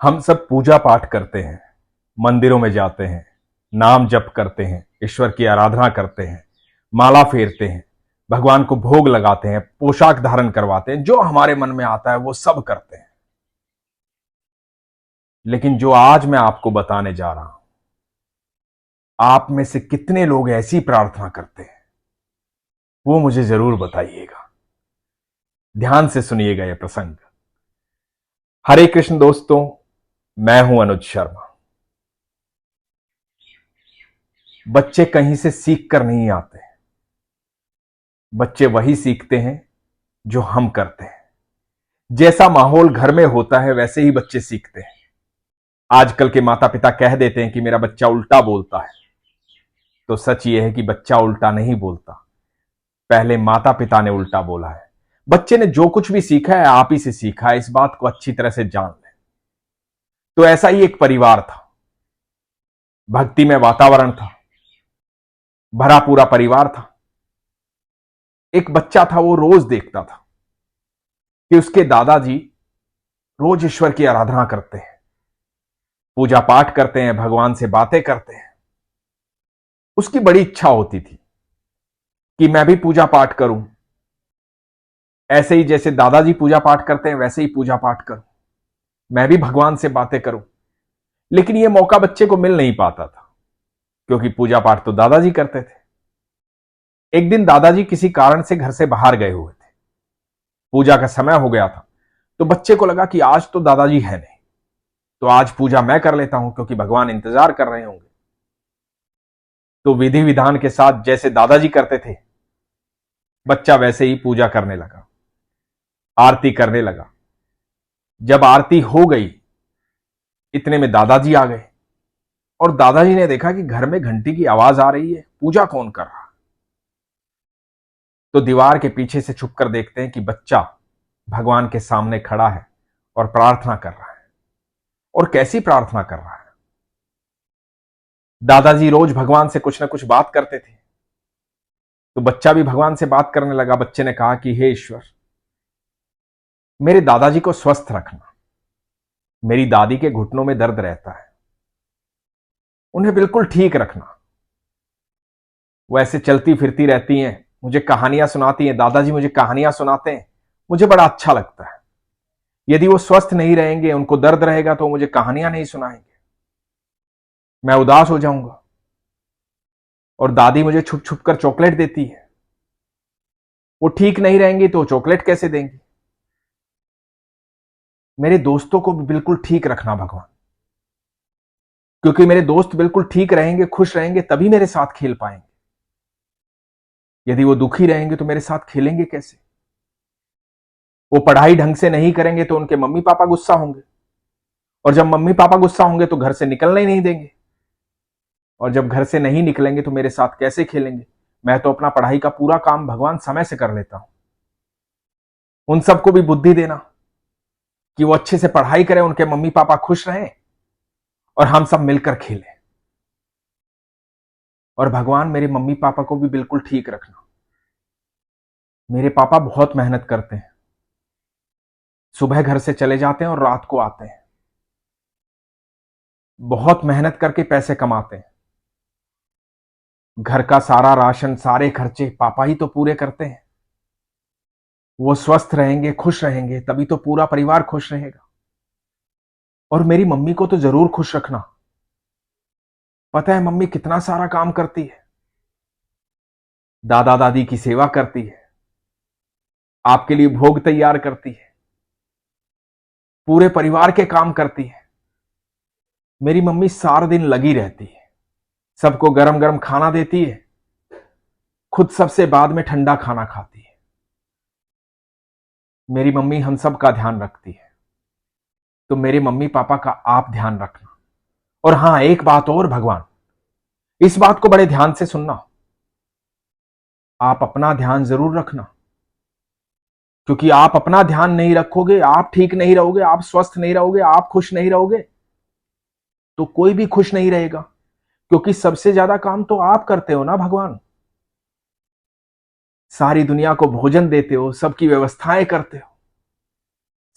हम सब पूजा पाठ करते हैं, मंदिरों में जाते हैं, नाम जप करते हैं, ईश्वर की आराधना करते हैं, माला फेरते हैं, भगवान को भोग लगाते हैं, पोशाक धारण करवाते हैं, जो हमारे मन में आता है वो सब करते हैं। लेकिन जो आज मैं आपको बताने जा रहा हूं, आप में से कितने लोग ऐसी प्रार्थना करते हैं, वो मुझे जरूर बताइएगा। ध्यान से सुनिएगा यह प्रसंग। हरे कृष्ण दोस्तों, मैं हूं अनुज शर्मा। बच्चे कहीं से सीख कर नहीं आते, बच्चे वही सीखते हैं जो हम करते हैं। जैसा माहौल घर में होता है वैसे ही बच्चे सीखते हैं। आजकल के माता पिता कह देते हैं कि मेरा बच्चा उल्टा बोलता है, तो सच यह है कि बच्चा उल्टा नहीं बोलता, पहले माता पिता ने उल्टा बोला है। बच्चे ने जो कुछ भी सीखा है आप ही से सीखा है, इस बात को अच्छी तरह से जान लें। तो ऐसा ही एक परिवार था, भक्ति में वातावरण था, भरा पूरा परिवार था। एक बच्चा था, वो रोज देखता था कि उसके दादाजी रोज ईश्वर की आराधना करते हैं, पूजा पाठ करते हैं, भगवान से बातें करते हैं। उसकी बड़ी इच्छा होती थी कि मैं भी पूजा पाठ करूं, ऐसे ही जैसे दादाजी पूजा पाठ करते हैं वैसे ही पूजा पाठ करूं, मैं भी भगवान से बातें करूं। लेकिन यह मौका बच्चे को मिल नहीं पाता था, क्योंकि पूजा पाठ तो दादाजी करते थे। एक दिन दादाजी किसी कारण से घर से बाहर गए हुए थे, पूजा का समय हो गया था, तो बच्चे को लगा कि आज तो दादाजी है नहीं, तो आज पूजा मैं कर लेता हूं, क्योंकि भगवान इंतजार कर रहे होंगे। तो विधि विधान के साथ जैसे दादाजी करते थे, बच्चा वैसे ही पूजा करने लगा, आरती करने लगा। जब आरती हो गई, इतने में दादाजी आ गए, और दादाजी ने देखा कि घर में घंटी की आवाज आ रही है, पूजा कौन कर रहा। तो दीवार के पीछे से छुपकर देखते हैं कि बच्चा भगवान के सामने खड़ा है और प्रार्थना कर रहा है। और कैसी प्रार्थना कर रहा है। दादाजी रोज भगवान से कुछ ना कुछ बात करते थे, तो बच्चा भी भगवान से बात करने लगा। बच्चे ने कहा कि हे ईश्वर, मेरे दादाजी को स्वस्थ रखना, मेरी दादी के घुटनों में दर्द रहता है, उन्हें बिल्कुल ठीक रखना। वो ऐसे चलती फिरती रहती हैं, मुझे कहानियां सुनाती हैं, दादाजी मुझे कहानियां सुनाते हैं, मुझे बड़ा अच्छा लगता है। यदि वो स्वस्थ नहीं रहेंगे, उनको दर्द रहेगा, तो मुझे कहानियां नहीं सुनाएंगे, मैं उदास हो जाऊंगा। और दादी मुझे छुप छुप कर चॉकलेट देती है, वो ठीक नहीं रहेंगी तो चॉकलेट कैसे देंगी। मेरे दोस्तों को भी बिल्कुल ठीक रखना भगवान, क्योंकि मेरे दोस्त बिल्कुल ठीक रहेंगे, खुश रहेंगे, तभी मेरे साथ खेल पाएंगे। यदि वो दुखी रहेंगे तो मेरे साथ खेलेंगे कैसे। वो पढ़ाई ढंग से नहीं करेंगे तो उनके मम्मी पापा गुस्सा होंगे, और जब मम्मी पापा गुस्सा होंगे तो घर से निकलने ही नहीं देंगे, और जब घर से नहीं निकलेंगे तो मेरे साथ कैसे खेलेंगे। मैं तो अपना पढ़ाई का पूरा काम भगवान समय से कर लेता हूं। उन सबको भी बुद्धि देना कि वो अच्छे से पढ़ाई करें, उनके मम्मी पापा खुश रहें, और हम सब मिलकर खेलें। और भगवान मेरे मम्मी पापा को भी बिल्कुल ठीक रखना। मेरे पापा बहुत मेहनत करते हैं, सुबह घर से चले जाते हैं और रात को आते हैं, बहुत मेहनत करके पैसे कमाते हैं। घर का सारा राशन, सारे खर्चे पापा ही तो पूरे करते हैं। वो स्वस्थ रहेंगे, खुश रहेंगे, तभी तो पूरा परिवार खुश रहेगा। और मेरी मम्मी को तो जरूर खुश रखना। पता है मम्मी कितना सारा काम करती है, दादा दादी की सेवा करती है, आपके लिए भोग तैयार करती है, पूरे परिवार के काम करती है। मेरी मम्मी सारा दिन लगी रहती है, सबको गरम गरम खाना देती है, खुद सबसे बाद में ठंडा खाना खाती है। मेरी मम्मी हम सब का ध्यान रखती है, तो मेरे मम्मी पापा का आप ध्यान रखना। और हां, एक बात और भगवान, इस बात को बड़े ध्यान से सुनना, आप अपना ध्यान जरूर रखना, क्योंकि आप अपना ध्यान नहीं रखोगे, आप ठीक नहीं रहोगे, आप स्वस्थ नहीं रहोगे, आप खुश नहीं रहोगे, तो कोई भी खुश नहीं रहेगा। क्योंकि सबसे ज्यादा काम तो आप करते हो ना भगवान। सारी दुनिया को भोजन देते हो, सबकी व्यवस्थाएं करते हो,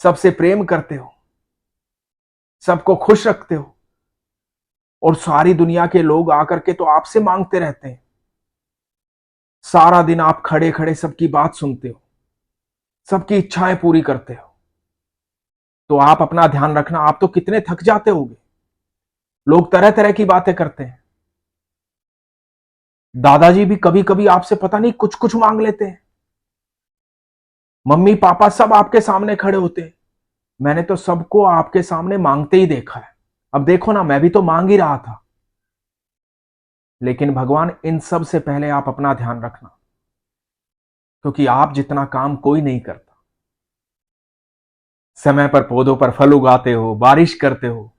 सबसे प्रेम करते हो, सबको खुश रखते हो, और सारी दुनिया के लोग आकर के तो आपसे मांगते रहते हैं। सारा दिन आप खड़े खड़े सबकी बात सुनते हो, सबकी इच्छाएं पूरी करते हो। तो आप अपना ध्यान रखना, आप तो कितने थक जाते होगे। लोग तरह तरह की बातें करते हैं। दादाजी भी कभी कभी आपसे पता नहीं कुछ कुछ मांग लेते हैं। मम्मी पापा सब आपके सामने खड़े होते हैं। मैंने तो सबको आपके सामने मांगते ही देखा है। अब देखो ना, मैं भी तो मांग ही रहा था। लेकिन भगवान, इन सब से पहले आप अपना ध्यान रखना, क्योंकि आप जितना काम कोई नहीं करता। समय पर पौधों पर फल उगाते हो, बारिश करते हो,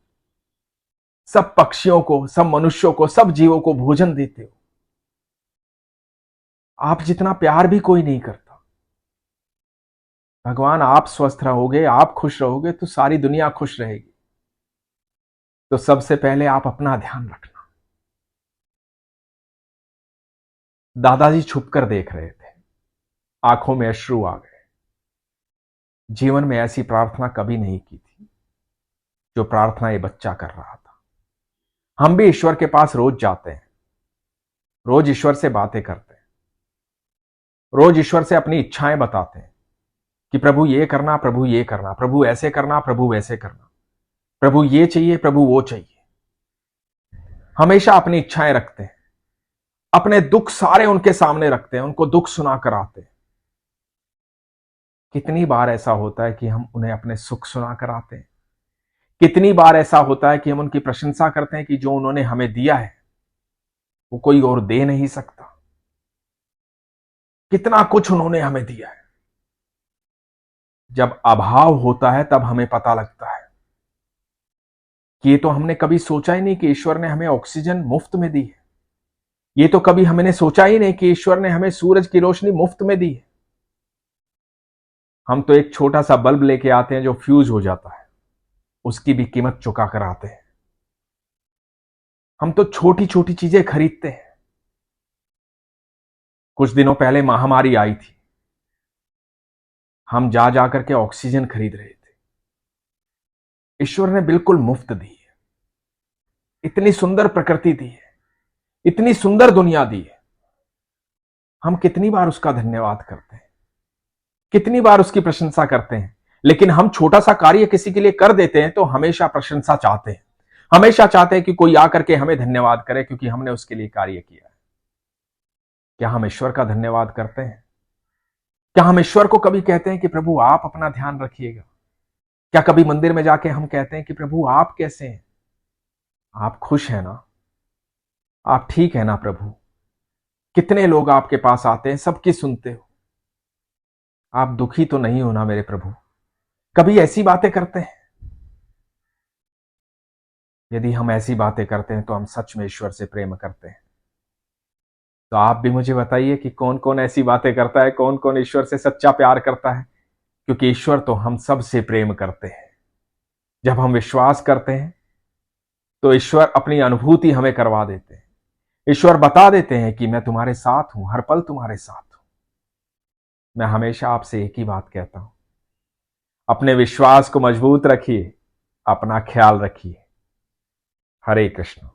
सब पक्षियों को, सब मनुष्यों को, सब जीवों को भोजन देते हो। आप जितना प्यार भी कोई नहीं करता। भगवान, आप स्वस्थ रहोगे, आप खुश रहोगे तो सारी दुनिया खुश रहेगी। तो सबसे पहले आप अपना ध्यान रखना। दादाजी छुपकर देख रहे थे, आंखों में अश्रु आ गए। जीवन में ऐसी प्रार्थना कभी नहीं की थी जो प्रार्थना ये बच्चा कर रहा था। हम भी ईश्वर के पास रोज जाते हैं, रोज ईश्वर से बातें करते हैं, रोज ईश्वर से अपनी इच्छाएं बताते हैं कि प्रभु ये करना, प्रभु ये करना, प्रभु ऐसे करना, प्रभु वैसे करना, प्रभु ये चाहिए, प्रभु वो चाहिए। हमेशा अपनी इच्छाएं रखते हैं, अपने दुख सारे उनके सामने रखते हैं, उनको दुख सुना कर आते हैं। कितनी बार ऐसा होता है कि हम उन्हें अपने सुख सुना कर आते हैं। कितनी बार ऐसा होता है कि हम उनकी प्रशंसा करते हैं कि जो उन्होंने हमें दिया है वो कोई और दे नहीं सकता। कितना कुछ उन्होंने हमें दिया है। जब अभाव होता है तब हमें पता लगता है कि ये तो हमने कभी सोचा ही नहीं कि ईश्वर ने हमें ऑक्सीजन मुफ्त में दी है। ये तो कभी हमने सोचा ही नहीं कि ईश्वर ने हमें सूरज की रोशनी मुफ्त में दी है। हम तो एक छोटा सा बल्ब लेके आते हैं जो फ्यूज हो जाता है, उसकी भी कीमत चुका कर आते हैं। हम तो छोटी छोटी चीजें खरीदते हैं। कुछ दिनों पहले महामारी आई थी, हम जा जा करके ऑक्सीजन खरीद रहे थे। ईश्वर ने बिल्कुल मुफ्त दी है। इतनी सुंदर प्रकृति दी है, इतनी सुंदर दुनिया दी है। हम कितनी बार उसका धन्यवाद करते हैं, कितनी बार उसकी प्रशंसा करते हैं। लेकिन हम छोटा सा कार्य किसी के लिए कर देते हैं तो हमेशा प्रशंसा चाहते हैं, हमेशा चाहते हैं कि कोई आकर के हमें धन्यवाद करे क्योंकि हमने उसके लिए कार्य किया है। क्या हम ईश्वर का धन्यवाद करते हैं? क्या हम ईश्वर को कभी कहते हैं कि प्रभु आप अपना ध्यान रखिएगा? क्या कभी मंदिर में जाके हम कहते हैं कि प्रभु आप कैसे हैं? आप खुश हैं ना? आप ठीक है ना प्रभु? कितने लोग आपके पास आते हैं, सबकी सुनते हो। आप दुखी तो नहीं हो ना मेरे प्रभु? कभी ऐसी बातें करते हैं? यदि हम ऐसी बातें करते हैं तो हम सच में ईश्वर से प्रेम करते हैं। तो आप भी मुझे बताइए कि कौन कौन ऐसी बातें करता है, कौन कौन ईश्वर से सच्चा प्यार करता है। क्योंकि ईश्वर तो हम सब से प्रेम करते हैं। जब हम विश्वास करते हैं तो ईश्वर अपनी अनुभूति हमें करवा देते हैं। ईश्वर बता देते हैं कि मैं तुम्हारे साथ हूं, हर पल तुम्हारे साथ हूं। मैं हमेशा आपसे एक ही बात कहता हूं, अपने विश्वास को मजबूत रखिए, अपना ख्याल रखिए। हरे कृष्ण।